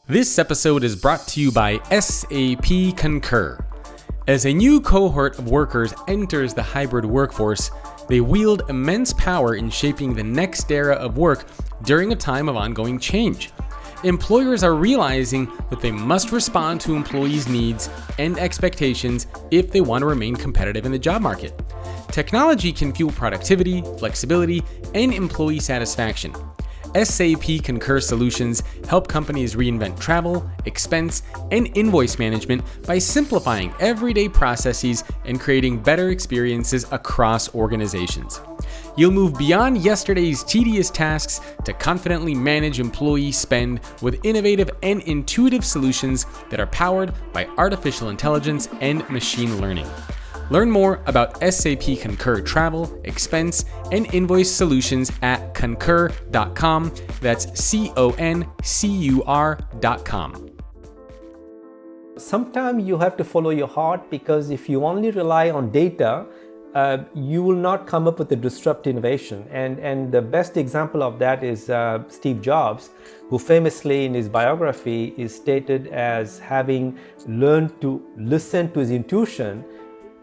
This episode is brought to you by SAP Concur. As a new cohort of workers enters the hybrid workforce, they wield immense power in shaping the next era of work during a time of ongoing change. Employers are realizing that they must respond to employees' needs and expectations if they want to remain competitive in the job market. Technology can fuel productivity, flexibility, and employee satisfaction. SAP Concur solutions help companies reinvent travel, expense, and invoice management by simplifying everyday processes and creating better experiences across organizations. You'll move beyond yesterday's tedious tasks to confidently manage employee spend with innovative and intuitive solutions that are powered by artificial intelligence and machine learning. Learn more about SAP Concur travel, expense, and invoice solutions at concur.com. That's CONCUR.com. Sometimes you have to follow your heart, because if you only rely on data, you will not come up with a disruptive innovation. And the best example of that is Steve Jobs, who famously in his biography is stated as having learned to listen to his intuition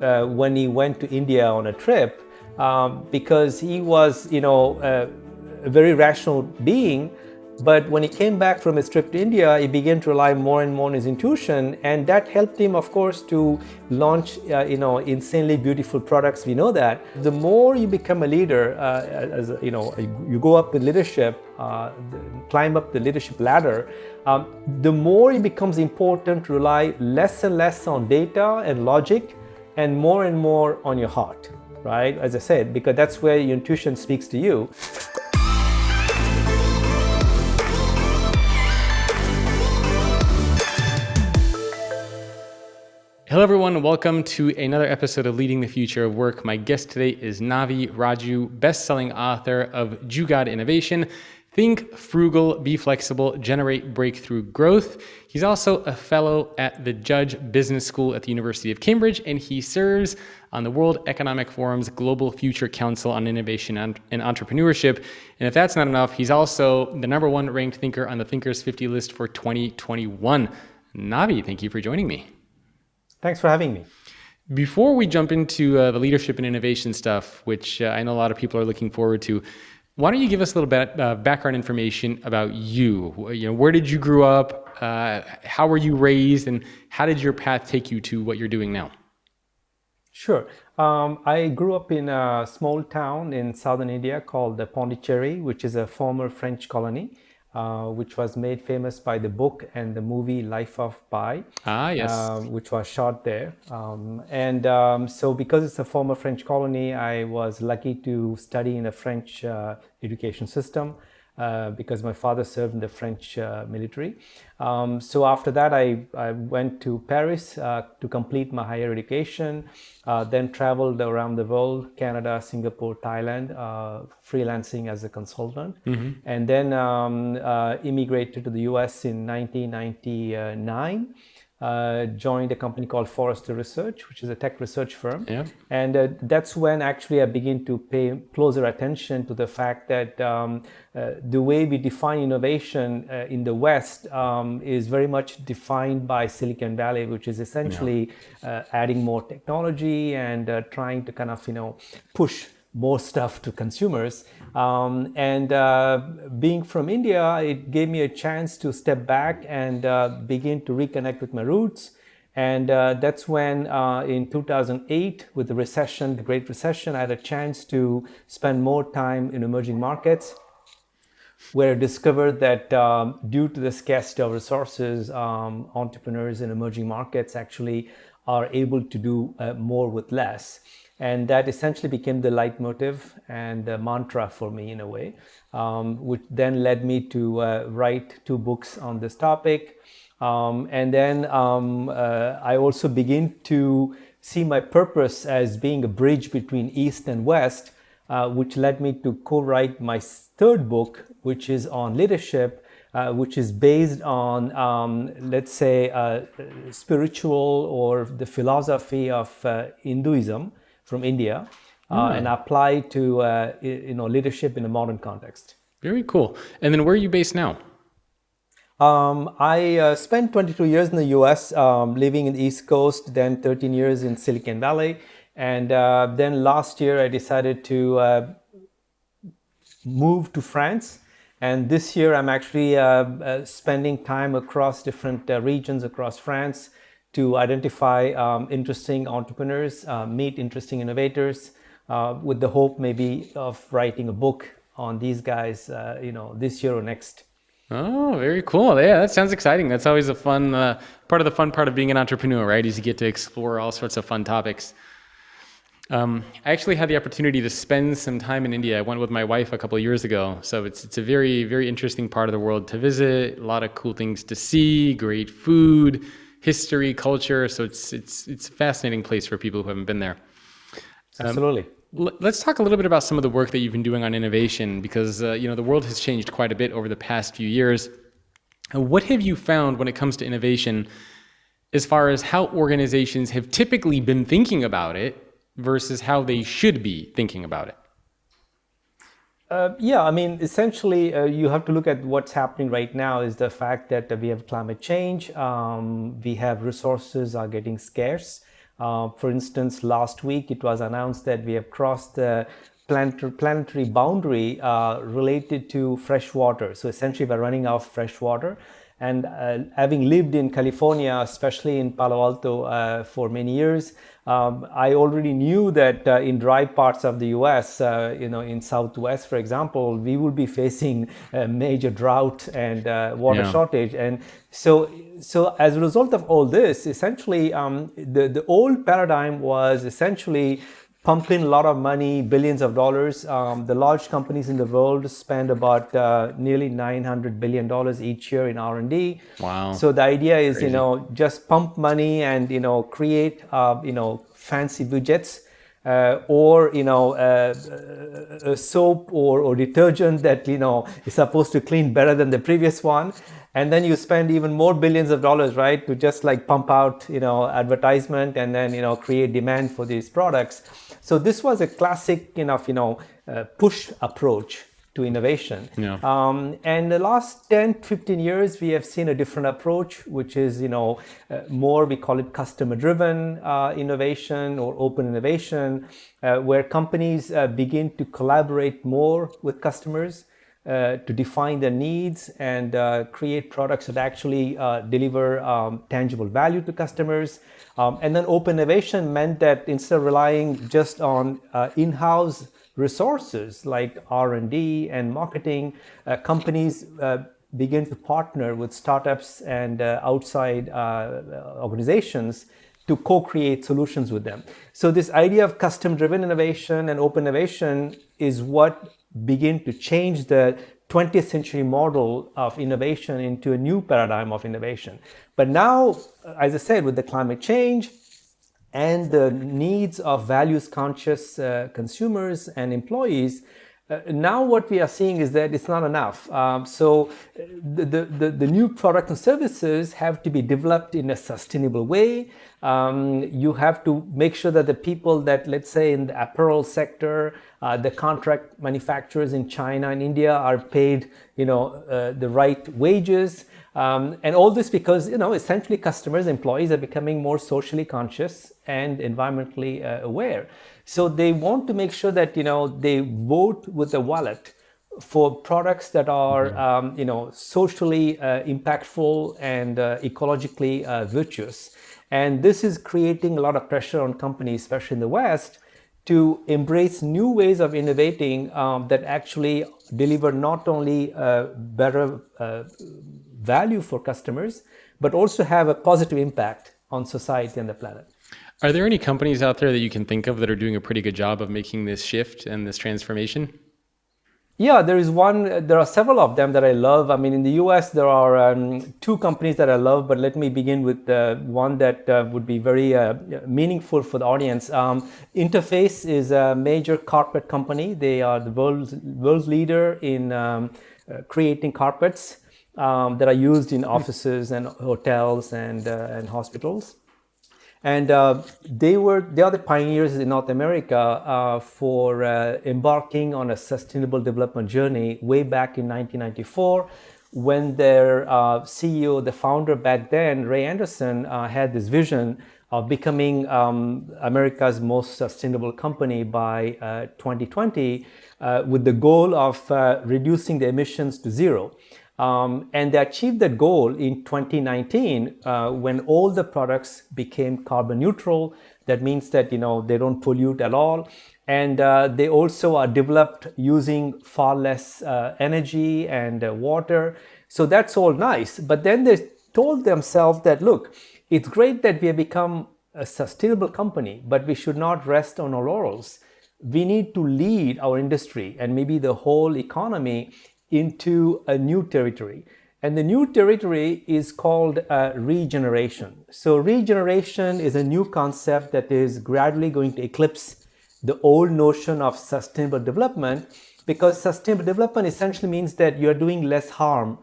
when he went to India on a trip, because he was, a very rational being. But when he came back from his trip to India, he began to rely more and more on his intuition, and that helped him, of course, to launch, insanely beautiful products. We know that the more you become a leader, you go up in leadership, climb up the leadership ladder, the more it becomes important to rely less and less on data and logic, and more on your heart, right? As I said, because that's where your intuition speaks to you. Hello everyone, welcome to another episode of Leading the Future of Work. My guest today is Navi Radjou, best-selling author of Jugaad Innovation, Think Frugal, Be Flexible, Generate Breakthrough Growth. He's also a fellow at the Judge Business School at the University of Cambridge, and he serves on the World Economic Forum's Global Future Council on Innovation and Entrepreneurship. And if that's not enough, he's also the number one ranked thinker on the Thinkers 50 list for 2021. Navi, thank you for joining me. Thanks for having me. Before we jump into the leadership and innovation stuff, which I know a lot of people are looking forward to, why don't you give us a little bit background information about you? Where did you grow up? How were you raised? And how did your path take you to what you're doing now? Sure. I grew up in a small town in southern India called Pondicherry, which is a former French colony, which was made famous by the book and the movie Life of Pi, which was shot there. So because it's a former French colony, I was lucky to study in a French education system, because my father served in the French military. So after that, I went to Paris to complete my higher education, then traveled around the world, Canada, Singapore, Thailand, freelancing as a consultant, and then immigrated to the US in 1999. Joined a company called Forrester Research, which is a tech research firm. Yeah. And that's when actually I began to pay closer attention to the fact that the way we define innovation in the West is very much defined by Silicon Valley, which is essentially adding more technology and trying to kind of, push more stuff to consumers. Being from India, it gave me a chance to step back and begin to reconnect with my roots. And that's when in 2008, with the recession, the Great Recession, I had a chance to spend more time in emerging markets, where I discovered that due to the scarcity of resources, entrepreneurs in emerging markets actually are able to do more with less. And that essentially became the leitmotif and the mantra for me in a way, which then led me to write 2 books on this topic. And then I also began to see my purpose as being a bridge between East and West, which led me to co-write my 3rd book, which is on leadership, which is based on, spiritual or the philosophy of Hinduism from India, and apply to leadership in a modern context. Very cool. And then where are you based now? I spent 22 years in the US, living in the East Coast, then 13 years in Silicon Valley. And then last year, I decided to move to France. And this year, I'm actually spending time across different regions across France to identify interesting entrepreneurs, meet interesting innovators, with the hope maybe of writing a book on these guys, this year or next. Oh, very cool. Yeah, that sounds exciting. That's always a fun part of the fun part of being an entrepreneur, right? Is you get to explore all sorts of fun topics. I actually had the opportunity to spend some time in India. I went with my wife a couple of years ago. So it's a very, very interesting part of the world to visit. A lot of cool things to see, great food, history, culture. So it's a fascinating place for people who haven't been there. Absolutely. Let's talk a little bit about some of the work that you've been doing on innovation, because the world has changed quite a bit over the past few years. What have you found when it comes to innovation, as far as how organizations have typically been thinking about it versus how they should be thinking about it? Essentially, you have to look at what's happening right now is the fact that we have climate change. We have resources are getting scarce. For instance, last week it was announced that we have crossed the planetary boundary related to fresh water. So essentially, we're running out of fresh water. And having lived in California, especially in Palo Alto, for many years, I already knew that in dry parts of the US, in Southwest, for example, we will be facing a major drought and water shortage. And so as a result of all this, essentially, the old paradigm was essentially pump in a lot of money, billions of dollars. The large companies in the world spend about nearly $900 billion each year in R&D. Wow. So the idea is, Crazy. just pump money and, create, fancy widgets. Or a soap or detergent that is supposed to clean better than the previous one, and then you spend even more billions of dollars, right, to just like pump out advertisement and then create demand for these products. So this was a classic push approach to innovation. And the last 10-15 years, we have seen a different approach, which is more, we call it customer driven innovation or open innovation, where companies begin to collaborate more with customers to define their needs and create products that actually deliver tangible value to customers. And then open innovation meant that instead of relying just on in-house resources like R&D and marketing, companies begin to partner with startups and outside organizations to co-create solutions with them. So this idea of custom-driven innovation and open innovation is what began to change the 20th century model of innovation into a new paradigm of innovation. But now, as I said, with the climate change and the needs of values-conscious consumers and employees, now what we are seeing is that it's not enough. So the new products and services have to be developed in a sustainable way. You have to make sure that the people that, let's say in the apparel sector, the contract manufacturers in China and India are paid, the right wages. And all this because, essentially customers, employees are becoming more socially conscious and environmentally aware. So they want to make sure that, they vote with the wallet for products that are, socially impactful and ecologically virtuous. And this is creating a lot of pressure on companies, especially in the West, to embrace new ways of innovating that actually deliver not only better value for customers, but also have a positive impact on society and the planet. Are there any companies out there that you can think of that are doing a pretty good job of making this shift and this transformation? Yeah, there are several of them that I love. I mean, in the US, there are two companies that I love, but let me begin with one that would be very meaningful for the audience. Interface is a major carpet company. They are the world's leader in creating carpets that are used in offices and hotels and hospitals. And they are the pioneers in North America for embarking on a sustainable development journey way back in 1994, when their CEO, the founder back then, Ray Anderson, had this vision of becoming America's most sustainable company by 2020, with the goal of reducing the emissions to zero. And they achieved that goal in 2019 when all the products became carbon neutral. That means that, they don't pollute at all. And they also are developed using far less energy and water. So that's all nice. But then they told themselves that, look, it's great that we have become a sustainable company, but we should not rest on our laurels. We need to lead our industry and maybe the whole economy into a new territory. And the new territory is called regeneration. So regeneration is a new concept that is gradually going to eclipse the old notion of sustainable development, because sustainable development essentially means that you're doing less harm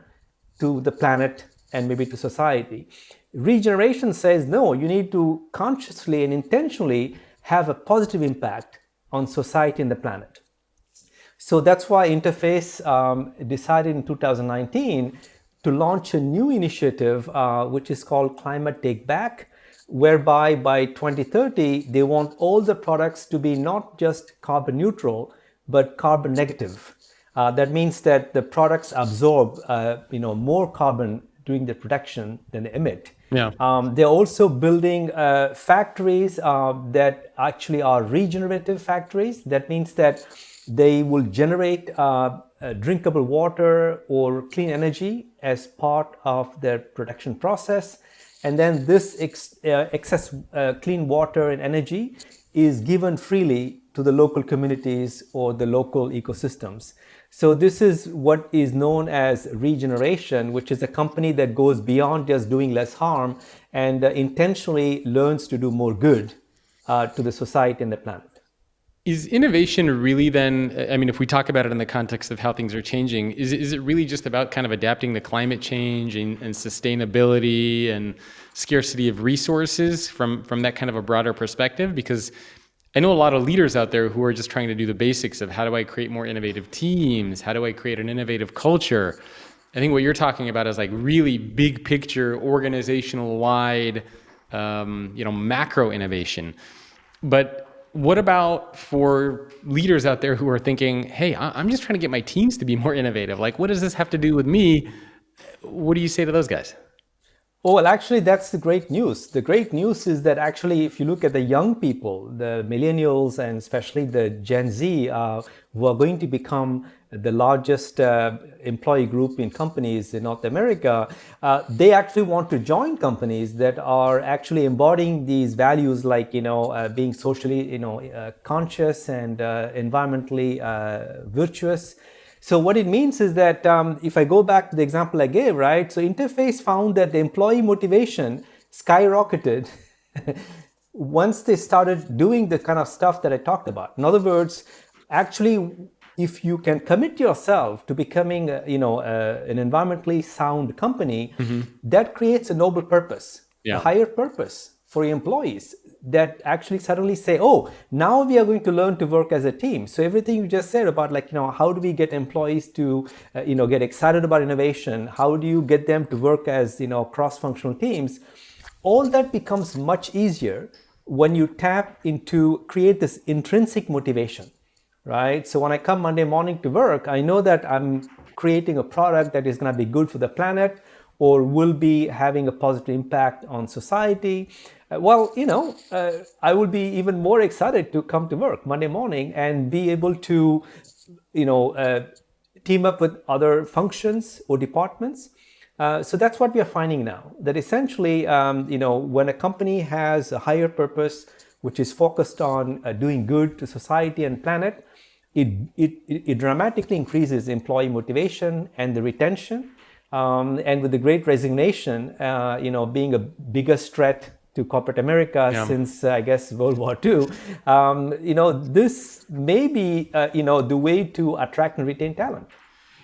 to the planet and maybe to society. Regeneration says, no, you need to consciously and intentionally have a positive impact on society and the planet. So that's why Interface decided in 2019 to launch a new initiative, which is called Climate Take Back, whereby by 2030, they want all the products to be not just carbon neutral, but carbon negative. That means that the products absorb more carbon during the production than they emit. Yeah. They're also building factories that actually are regenerative factories. That means that they will generate drinkable water or clean energy as part of their production process. And then this excess clean water and energy is given freely to the local communities or the local ecosystems. So this is what is known as regeneration, which is a company that goes beyond just doing less harm and intentionally learns to do more good to the society and the planet. Is innovation really then, if we talk about it in the context of how things are changing, is it really just about kind of adapting to climate change and sustainability and scarcity of resources from that kind of a broader perspective? Because I know a lot of leaders out there who are just trying to do the basics of how do I create more innovative teams? How do I create an innovative culture? I think what you're talking about is like really big picture, organizational wide, macro innovation. But what about for leaders out there who are thinking, hey, I'm just trying to get my teams to be more innovative. Like, what does this have to do with me? What do you say to those guys? Oh, well, actually, that's the great news. The great news is that actually, if you look at the young people, the millennials and especially the Gen Z, who are going to become the largest employee group in companies in North America, they actually want to join companies that are actually embodying these values like, being socially, conscious and environmentally virtuous. So what it means is that if I go back to the example I gave, right? So Interface found that the employee motivation skyrocketed once they started doing the kind of stuff that I talked about. In other words, actually, if you can commit yourself to becoming, an environmentally sound company, that creates a noble purpose, a higher purpose for your employees that actually suddenly say, oh, now we are going to learn to work as a team. So everything you just said about how do we get employees to, get excited about innovation? How do you get them to work as, cross-functional teams? All that becomes much easier when you tap into create this intrinsic motivation, right? So when I come Monday morning to work, I know that I'm creating a product that is going to be good for the planet or will be having a positive impact on society. I will be even more excited to come to work Monday morning and be able to, team up with other functions or departments. So that's what we are finding now, that essentially, when a company has a higher purpose, which is focused on doing good to society and planet, it dramatically increases employee motivation and the retention. And with the Great Resignation, being a biggest threat to corporate America since, I guess, World War II, this may be, the way to attract and retain talent.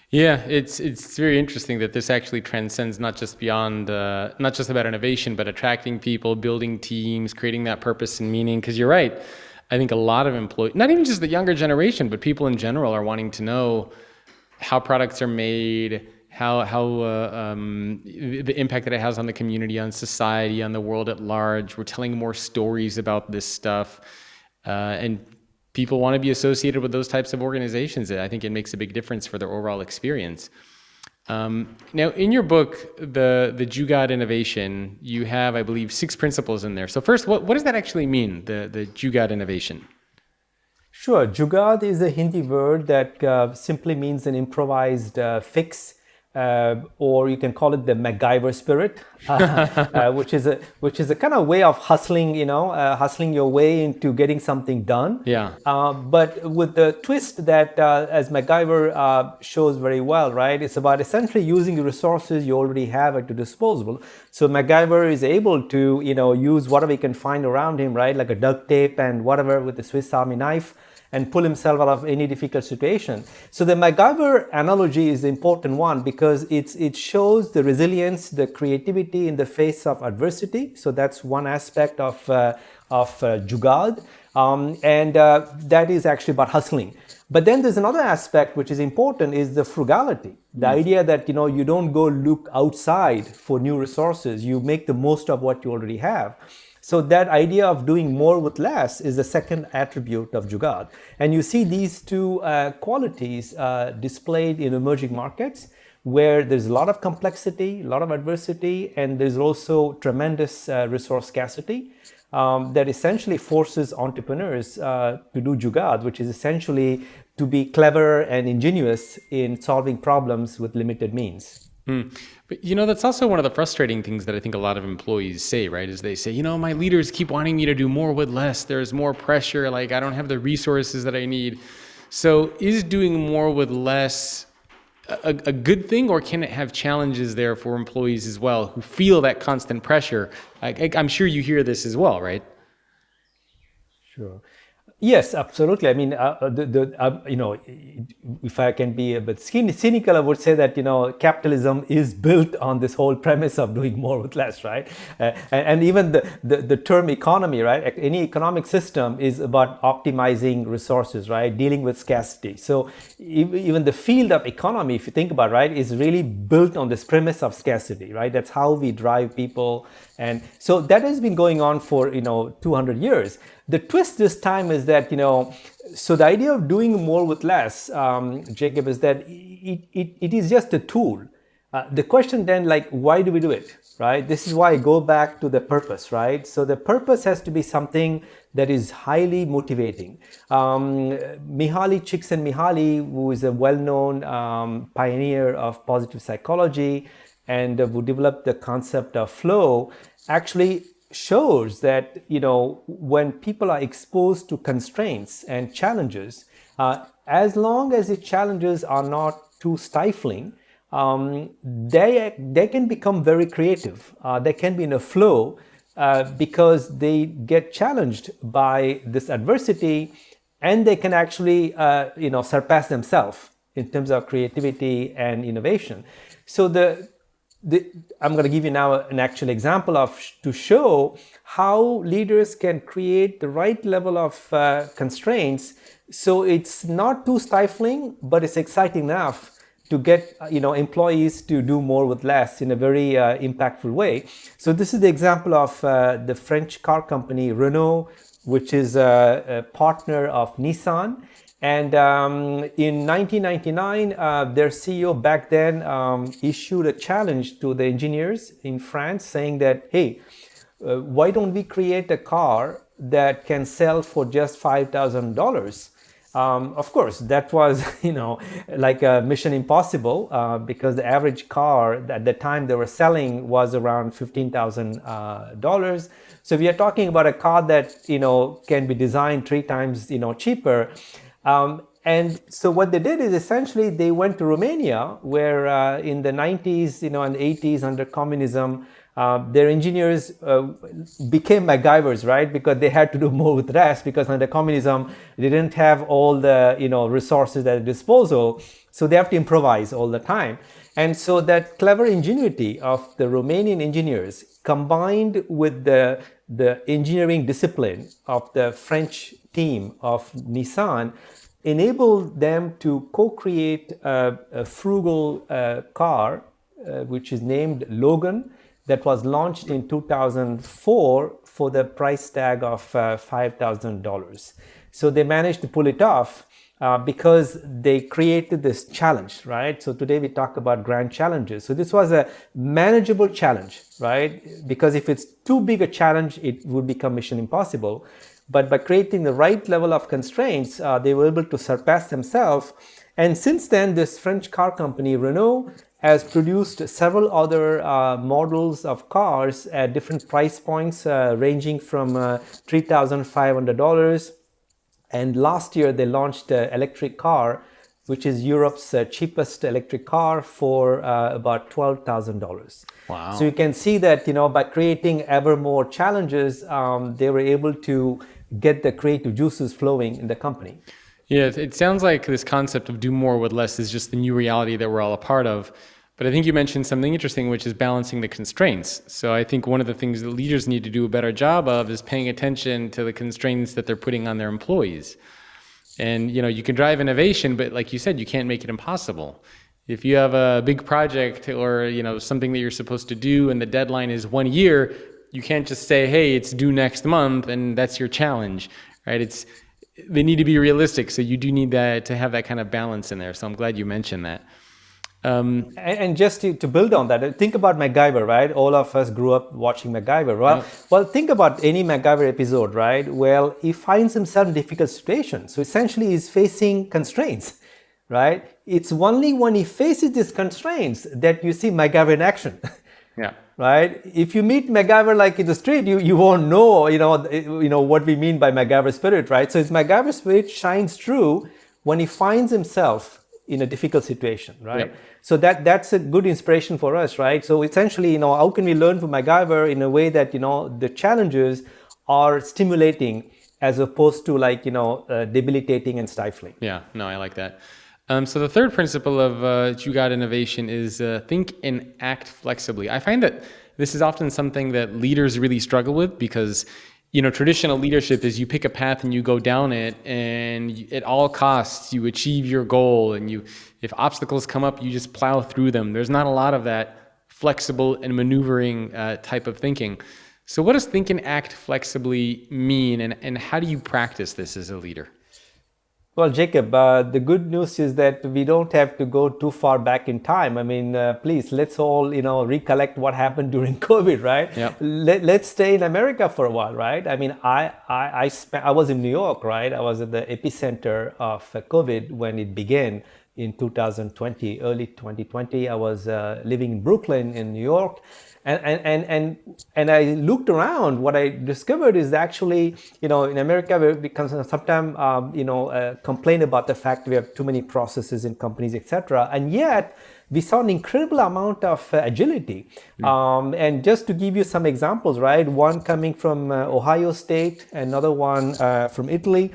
Yeah, it's very interesting that this actually transcends not just beyond, not just about innovation, but attracting people, building teams, creating that purpose and meaning. Because you're right, I think a lot of employees, not even just the younger generation, but people in general are wanting to know how products are made, the impact that it has on the community, on society, on the world at large. We're telling more stories about this stuff, and people want to be associated with those types of organizations. I think it makes a big difference for their overall experience. Now, in your book, the Jugaad Innovation, you have, I believe, 6 principles in there. So first, what does that actually mean, the Jugaad Innovation? Sure. Jugaad is a Hindi word that simply means an improvised fix, or you can call it the MacGyver spirit, which is a kind of way of hustling, hustling your way into getting something done. Yeah. But with the twist that, as MacGyver shows very well, right? It's about essentially using the resources you already have at your disposal. So MacGyver is able to, use whatever he can find around him, right? Like a duct tape and whatever with the Swiss Army knife, and pull himself out of any difficult situation. So the MacGyver analogy is the important one because it shows the resilience, the creativity in the face of adversity. So that's one aspect of Jugaad, and that is actually about hustling. But then there's another aspect which is important, is the frugality. The idea that you don't go look outside for new resources. You make the most of what you already have. So that idea of doing more with less is the second attribute of Jugaad. And you see these two qualities displayed in emerging markets where there's a lot of complexity, a lot of adversity, and there's also tremendous resource scarcity that essentially forces entrepreneurs to do Jugaad, which is essentially to be clever and ingenious in solving problems with limited means. But that's also one of the frustrating things that I think a lot of employees say, right? Is they say, my leaders keep wanting me to do more with less. There's more pressure. Like, I don't have the resources that I need. So is doing more with less a good thing, or can it have challenges there for employees as well who feel that constant pressure? I'm sure you hear this as well, right? Sure. Yes, absolutely. I mean, if I can be a bit cynical, I would say that, capitalism is built on this whole premise of doing more with less, right? And even the term economy, right? Any economic system is about optimizing resources, right? Dealing with scarcity. So even the field of economy, if you think about it, right, is really built on this premise of scarcity, right? That's how we drive people. And so that has been going on for, 200 years. The twist this time is that, so the idea of doing more with less, Jacob, is that it is just a tool. The question then, why do we do it, right? This is why I go back to the purpose, right? So the purpose has to be something that is highly motivating. Mihaly Csikszentmihalyi, who is a well-known pioneer of positive psychology and who developed the concept of flow, actually shows that when people are exposed to constraints and challenges, as long as the challenges are not too stifling, they can become very creative. They can be in a flow because they get challenged by this adversity, and they can actually surpass themselves in terms of creativity and innovation. So I'm going to give you now an actual example to show how leaders can create the right level of constraints so it's not too stifling, but it's exciting enough to get employees to do more with less in a very impactful way. So this is the example of the French car company Renault, which is a partner of Nissan. And in 1999, their CEO back then issued a challenge to the engineers in France saying that, hey, why don't we create a car that can sell for just $5,000? Of course, that was, like a mission impossible because the average car at the time they were selling was around $15,000. So we are talking about a car that, can be designed 3 times, cheaper. And so what they did is essentially they went to Romania, where in the 90s, and 80s under communism, their engineers became MacGyvers, right? Because they had to do more with less, because under communism, they didn't have all the, resources at their disposal. So they have to improvise all the time. And so that clever ingenuity of the Romanian engineers combined with the engineering discipline of the French team of Nissan enabled them to co-create a frugal car, which is named Logan, that was launched in 2004 for the price tag of $5,000. So they managed to pull it off because they created this challenge, right? So today we talk about grand challenges. So this was a manageable challenge, right? Because if it's too big a challenge, it would become mission impossible. But by creating the right level of constraints, they were able to surpass themselves. And since then, this French car company, Renault, has produced several other models of cars at different price points, ranging from $3,500. And last year, they launched an electric car, which is Europe's cheapest electric car for about $12,000. Wow. So you can see that, by creating ever more challenges, they were able to get the creative juices flowing in the company. Yeah, it sounds like this concept of do more with less is just the new reality that we're all a part of. But I think you mentioned something interesting, which is balancing the constraints. So I think one of the things that leaders need to do a better job of is paying attention to the constraints that they're putting on their employees. And, you can drive innovation, but like you said, you can't make it impossible. If you have a big project or, something that you're supposed to do and the deadline is 1 year, you can't just say, hey, it's due next month and that's your challenge, right? They need to be realistic. So you do need to have that kind of balance in there. So I'm glad you mentioned that. And just to build on that, think about MacGyver, right? All of us grew up watching MacGyver. Well, think about any MacGyver episode, right? Well, he finds himself in difficult situations. So essentially, he's facing constraints, right? It's only when he faces these constraints that you see MacGyver in action. Yeah. Right? If you meet MacGyver like in the street, you won't know, what we mean by MacGyver spirit, right? So his MacGyver spirit shines through when he finds himself in a difficult situation, right? Yep. So that's a good inspiration for us, right? So essentially, how can we learn from MacGyver in a way that, the challenges are stimulating as opposed to debilitating and stifling? Yeah, no, I like that. So the third principle of Jugaad Innovation is think and act flexibly. I find that this is often something that leaders really struggle with because traditional leadership is you pick a path and you go down it, and at all costs you achieve your goal, and if obstacles come up, you just plow through them. There's not a lot of that flexible and maneuvering type of thinking. So what does think and act flexibly mean, and how do you practice this as a leader? Well, Jacob, the good news is that we don't have to go too far back in time. I mean, please, let's all, recollect what happened during COVID, right? Yep. Let's stay in America for a while, right? I mean, I was in New York, right? I was at the epicenter of COVID when it began in 2020, early 2020. I was living in Brooklyn in New York. And I looked around. What I discovered is actually, in America, we sometimes, complain about the fact we have too many processes in companies, etc. And yet, we saw an incredible amount of agility. And just to give you some examples, right? One coming from Ohio State, another one from Italy.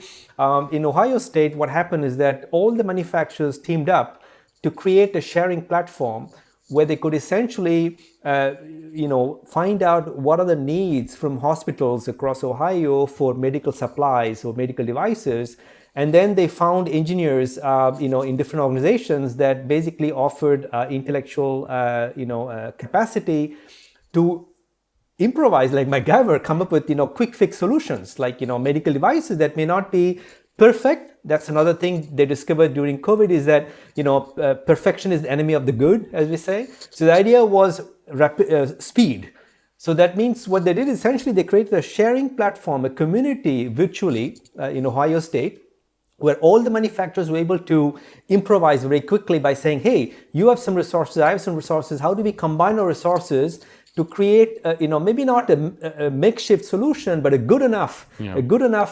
In Ohio State, what happened is that all the manufacturers teamed up to create a sharing platform where they could essentially, find out what are the needs from hospitals across Ohio for medical supplies or medical devices. And then they found engineers, in different organizations that basically offered intellectual, capacity to improvise like MacGyver, come up with, quick fix solutions like, medical devices that may not be perfect. That's another thing they discovered during COVID is that, perfection is the enemy of the good, as we say. So the idea was speed. So that means what they did essentially, they created a sharing platform, a community virtually in Ohio State, where all the manufacturers were able to improvise very quickly by saying, hey, you have some resources, I have some resources. How do we combine our resources to create, maybe not a makeshift solution, but a good enough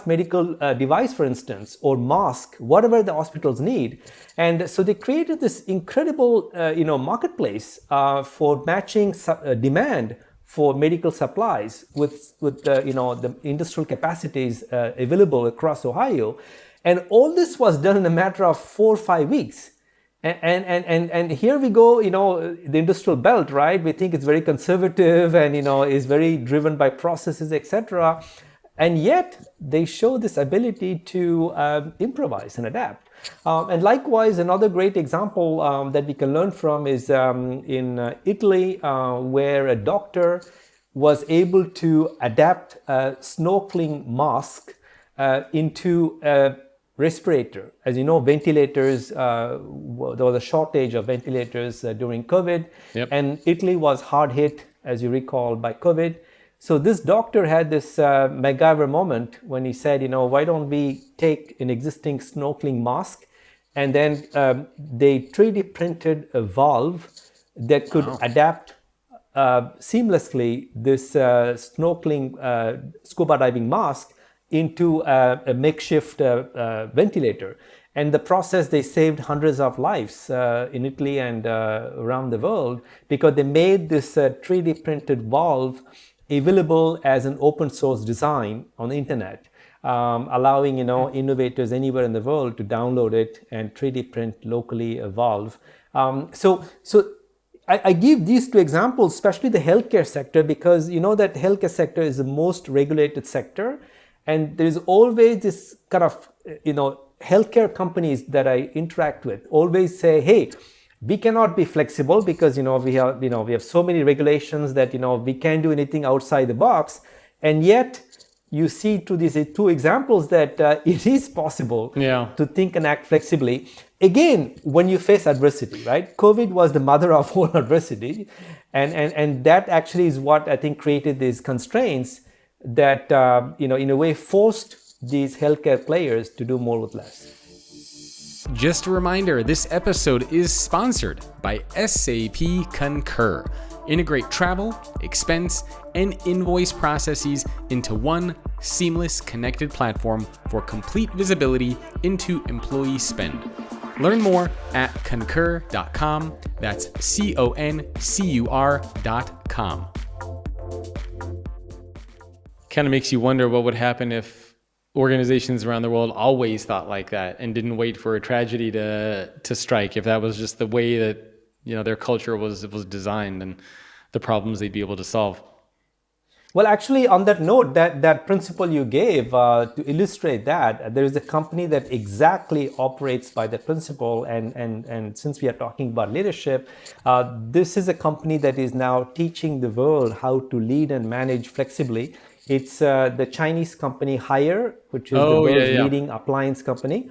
medical device, for instance, or mask, whatever the hospitals need. And so they created this incredible, marketplace for matching demand for medical supplies with the industrial capacities available across Ohio. And all this was done in a matter of 4 or 5 weeks. And here we go, the industrial belt, right? We think it's very conservative and, is very driven by processes, etc. And yet they show this ability to improvise and adapt. And likewise, another great example that we can learn from is in Italy, where a doctor was able to adapt a snorkeling mask into a respirator. As you know, ventilators, there was a shortage of ventilators during COVID, and Italy was hard hit, as you recall, by COVID. So this doctor had this MacGyver moment when he said, why don't we take an existing snorkeling mask, and then they 3D printed a valve that could adapt seamlessly this snorkeling scuba diving mask into a makeshift ventilator. And the process, they saved hundreds of lives in Italy and around the world, because they made this 3D printed valve available as an open source design on the internet, allowing innovators anywhere in the world to download it and 3D print locally a valve. So I give these two examples, especially the healthcare sector, because that healthcare sector is the most regulated sector, and there's always this kind of healthcare companies that I interact with always say, hey, we cannot be flexible because we have so many regulations that we can't do anything outside the box. And yet you see through these two examples that it is possible to think and act flexibly. Again, when you face adversity, right? COVID was the mother of all adversity, and that actually is what I think created these constraints that in a way forced these healthcare players to do more with less. Just a reminder, this episode is sponsored by SAP Concur. Integrate travel, expense, and invoice processes into one seamless connected platform for complete visibility into employee spend. Learn more at concur.com. That's CONCUR.com. Kind of makes you wonder what would happen if organizations around the world always thought like that and didn't wait for a tragedy to strike, if that was just the way that their culture was designed and the problems they'd be able to solve. Well, actually, on that note, that principle you gave to illustrate that, there is a company that exactly operates by the principle, and since we are talking about leadership, this is a company that is now teaching the world how to lead and manage flexibly. It's the Chinese company Haier, which is the world's leading appliance company.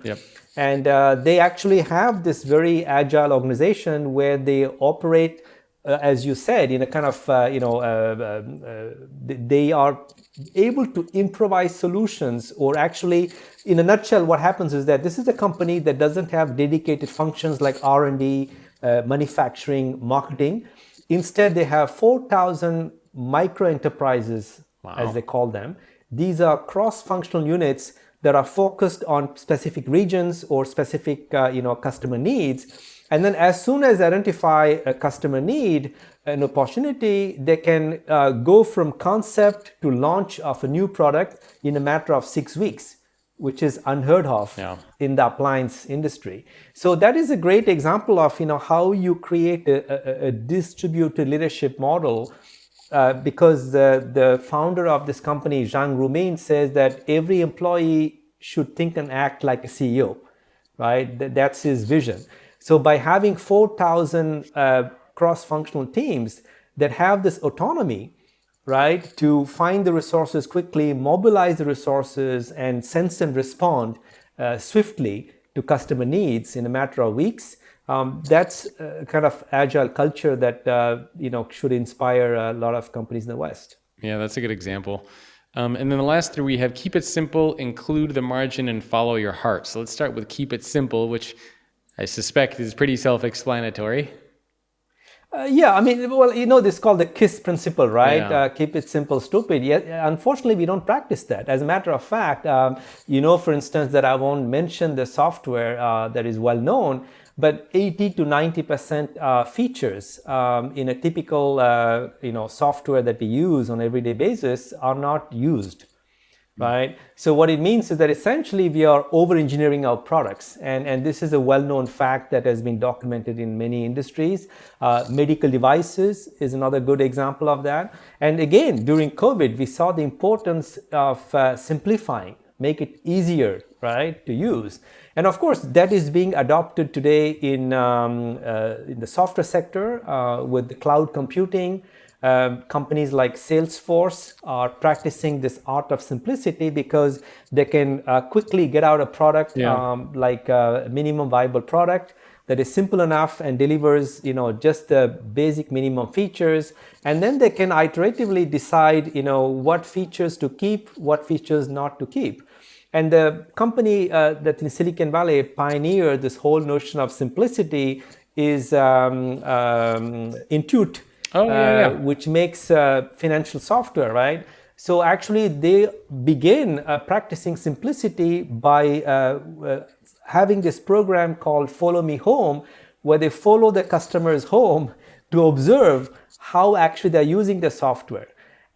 And they actually have this very agile organization where they operate, as you said, in a kind of, they are able to improvise solutions, or actually, in a nutshell, what happens is that this is a company that doesn't have dedicated functions like R&D, manufacturing, marketing. Instead, they have 4,000 micro enterprises, as they call them. These are cross-functional units that are focused on specific regions or specific customer needs. And then as soon as they identify a customer need, an opportunity, they can go from concept to launch of a new product in a matter of 6 weeks, which is unheard of in the appliance industry. So that is a great example of how you create a distributed leadership model. Because the founder of this company, Zhang Rumin, says that every employee should think and act like a CEO, right? That's his vision. So by having 4,000 cross-functional teams that have this autonomy, right, to find the resources quickly, mobilize the resources, and sense and respond swiftly to customer needs in a matter of weeks, that's a kind of agile culture that should inspire a lot of companies in the West. Yeah, that's a good example. And then the last three we have: keep it simple, include the margin, and follow your heart. So let's start with keep it simple, which I suspect is pretty self-explanatory. This is called the KISS principle, right? Keep it simple, stupid. Yeah, unfortunately, we don't practice that. As a matter of fact, for instance, that I won't mention the software that is well known, but 80 to 90% features in a typical software that we use on an everyday basis are not used, right? So what it means is that essentially we are over-engineering our products, and this is a well-known fact that has been documented in many industries. Medical devices is another good example of that. And again, during COVID, we saw the importance of simplifying, make it easier, right, to use. And of course, that is being adopted today in the software sector with the cloud computing. Companies like Salesforce are practicing this art of simplicity because they can quickly get out a product like a minimum viable product that is simple enough and delivers, just the basic minimum features, and then they can iteratively decide, what features to keep, what features not to keep. And the company that in Silicon Valley pioneered this whole notion of simplicity is Intuit. Which makes financial software, right? So actually they begin practicing simplicity by having this program called Follow Me Home, where they follow the customer's home to observe how actually they're using the software.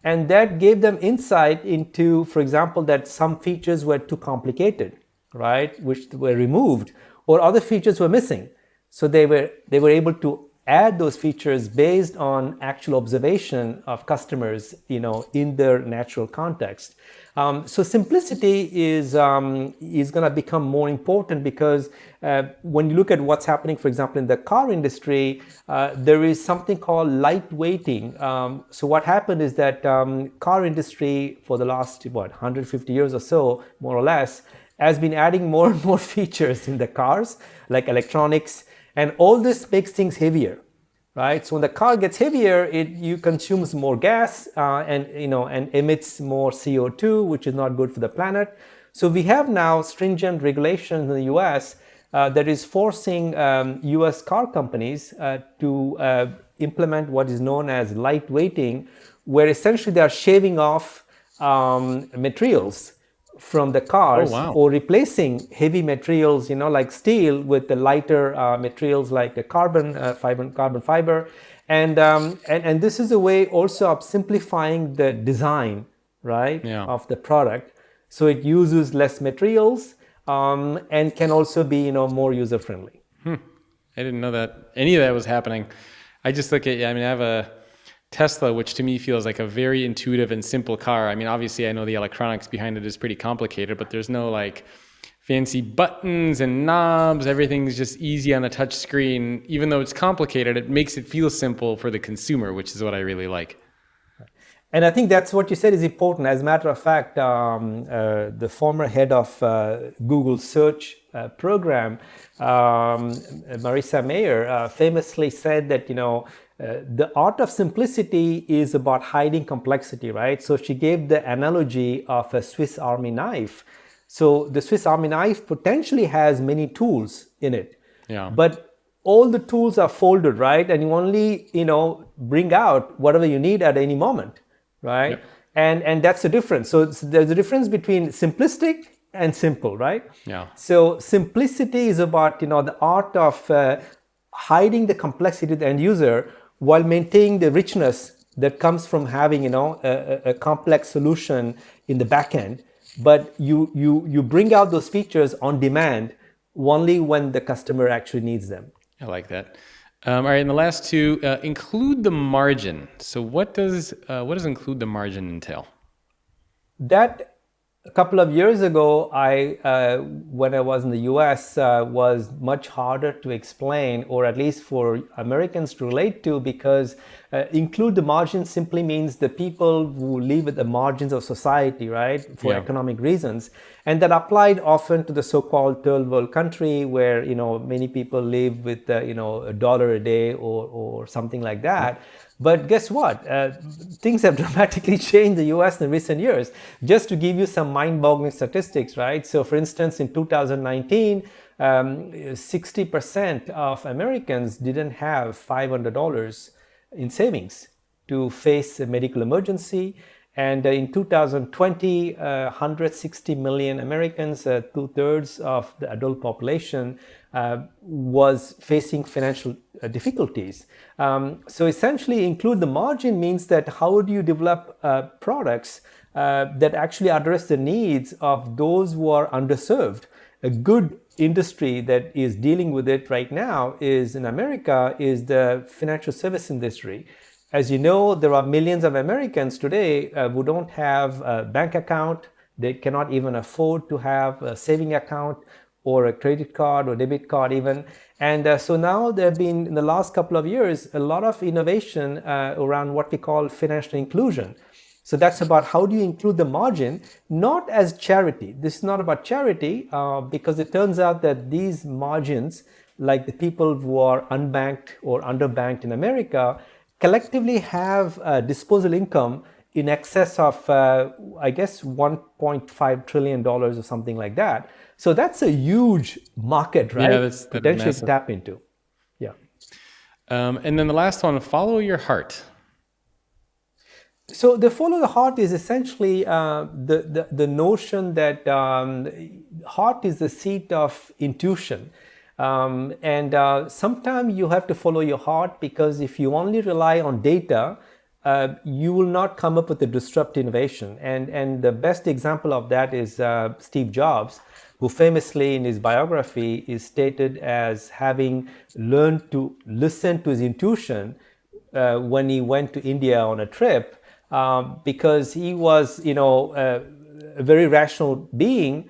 And that gave them insight into, for example, that some features were too complicated, right, which were removed, or other features were missing. So they were able to add those features based on actual observation of customers, in their natural context. So simplicity is going to become more important because when you look at what's happening, for example, in the car industry, there is something called lightweighting. So what happened is that car industry for the last 150 years or so, more or less, has been adding more and more features in the cars, like electronics. And all this makes things heavier, right? So when the car gets heavier, you consumes more gas and emits more CO2, which is not good for the planet. So we have now stringent regulations in the U.S. That is forcing U.S. car companies to implement what is known as lightweighting, where essentially they are shaving off materials from the cars or replacing heavy materials, like steel with the lighter materials like the carbon fiber. And this is a way also of simplifying the design, right, of the product. So it uses less materials and can also be, more user-friendly. I didn't know that any of that was happening. I just look at, I have a Tesla, which to me feels like a very intuitive and simple car. Obviously I know the electronics behind it is pretty complicated, but there's no fancy buttons and knobs. Everything's just easy on a touch screen. Even though it's complicated, it makes it feel simple for the consumer, which is what I really like. And I think that's what you said is important. As a matter of fact, the former head of Google search program, Marissa Mayer, famously said that, the art of simplicity is about hiding complexity, right? So she gave the analogy of a Swiss Army knife. So the Swiss Army knife potentially has many tools in it, but all the tools are folded, right? And you only, bring out whatever you need at any moment, right? Yep. And that's the difference. So there's a difference between simplistic and simple, right? Yeah. So simplicity is about, the art of hiding the complexity of the end user while maintaining the richness that comes from having, a complex solution in the back end. But you bring out those features on demand only when the customer actually needs them. I like that. All right, and the last two, include the margin. So what does include the margin entail? That a couple of years ago, when I was in the US, was much harder to explain, or at least for Americans to relate to, because include the margin simply means the people who live at the margins of society, right, for economic reasons. And that applied often to the so-called third world country where, many people live with, $1 a day or something like that. But guess what? Things have dramatically changed in the US in recent years. Just to give you some mind-boggling statistics, right? So for instance, in 2019, 60% of Americans didn't have $500 in savings to face a medical emergency. And in 2020, 160 million Americans, 2/3 of the adult population, was facing financial difficulties. So essentially, include the margin means that how do you develop products that actually address the needs of those who are underserved? A good industry that is dealing with it right now is in America is the financial service industry. As you know, there are millions of Americans today who don't have a bank account. They cannot even afford to have a saving account or a credit card or debit card even. And so now there have been, in the last couple of years, a lot of innovation around what we call financial inclusion. So that's about how do you include the margin, not as charity. This is not about charity because it turns out that these margins, like the people who are unbanked or underbanked in America, collectively have disposable income in excess of, I guess, $1.5 trillion or something like that. So that's a huge market, right? Yeah, that's potentially to tap into. Yeah. And then the last one, follow your heart. So the follow the heart is essentially the notion that heart is the seat of intuition. And sometimes you have to follow your heart because if you only rely on data, you will not come up with a disruptive innovation. And the best example of that is Steve Jobs, who famously in his biography is stated as having learned to listen to his intuition when he went to India on a trip. Because he was, a very rational being,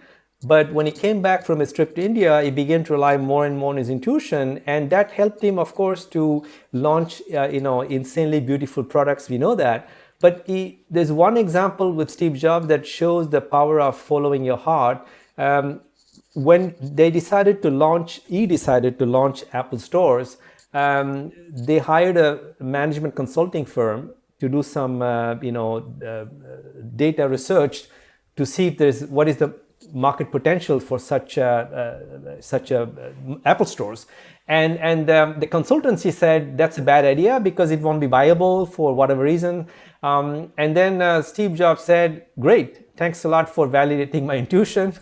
but when he came back from his trip to India, he began to rely more and more on his intuition, and that helped him, of course, to launch, insanely beautiful products. We know that, but there's one example with Steve Jobs that shows the power of following your heart. When he decided to launch Apple stores. They hired a management consulting firm to do some, data research to see if what is the market potential for such Apple stores, and the consultancy said that's a bad idea because it won't be viable for whatever reason. And then Steve Jobs said, "Great, thanks a lot for validating my intuition."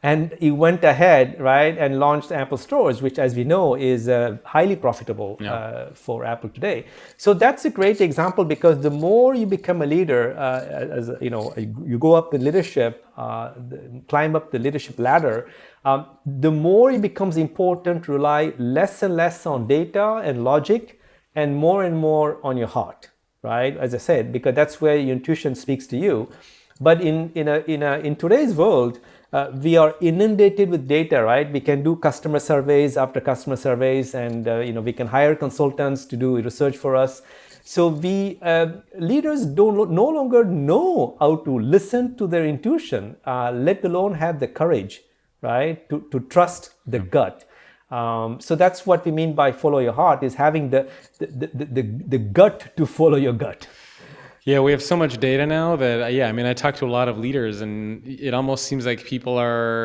And he went ahead, right, and launched Apple Stores, which, as we know, is highly profitable for Apple today. So that's a great example because the more you become a leader, you go up in leadership, climb up the leadership ladder, the more it becomes important to rely less and less on data and logic, and more on your heart, right? As I said, because that's where your intuition speaks to you. But in today's world, we are inundated with data, right? We can do customer surveys after customer surveys, and we can hire consultants to do research for us. So leaders no longer know how to listen to their intuition, let alone have the courage, right, to trust the gut. So that's what we mean by follow your heart, is having the gut to follow your gut. Yeah, we have so much data now that, I talk to a lot of leaders and it almost seems like people are